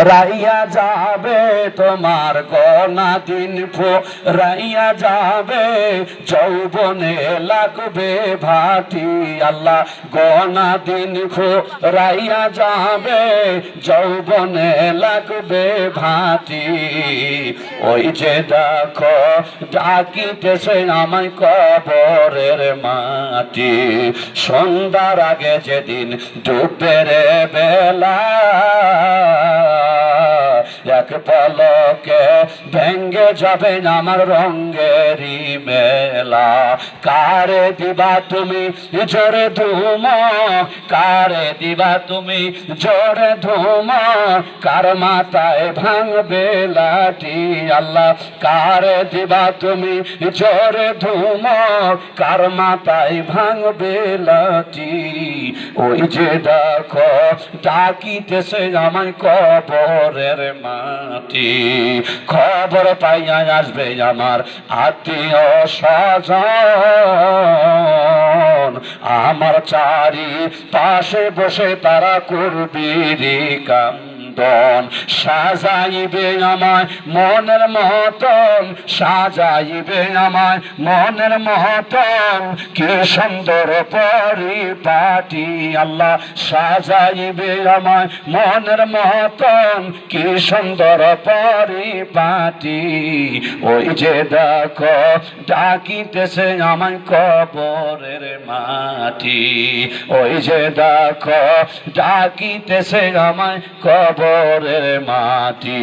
রাইয়া যাবে তোমার গোনা দিন রাইয়া যাবে যৌবনে লাগবে ভাটি আল্লাহ গোনা দিন রাইয়া যাবে যৌবনে লাগবে ভাটি ওই যে দেখো ডাকিতেছে আমায় কবরের মাটি সন্ধ্যার আগে যেদিন ডুববে রে বেলা এক পলকে ভেঙ্গে যাবে আমার রঙেরই মেলা কারে দিবা তুমি জোরে ধুম কারে দিবা তুমি জোরে ধুম কার মাথায় ভাঙবে লাঠি আল্লাহ কারে দিবা তুমি জোরে ধুম কার মাথায় ভাঙবে লাঠি ওই যে দেখো ডাকিতেছে আমায় কবরের মাটি খবর পাইয়া আসবে আমার আত্মীয় স্বজন আমার চারি পাশে বসে তারা করবে রে কান্দন সাজাইবে আমায় মনের মতন সাজাইবে আমায় মনের মতন কি সুন্দর পরিপাটি আল্লাহ সাজাইবে আমায় মনের মতন কি সুন্দর পরিপাটি ওই যে দেখো ডাকিতেছে আমায় কবরের মাটি ওই যে দেখো ডাকিতেছে আমায় কবরের মাটি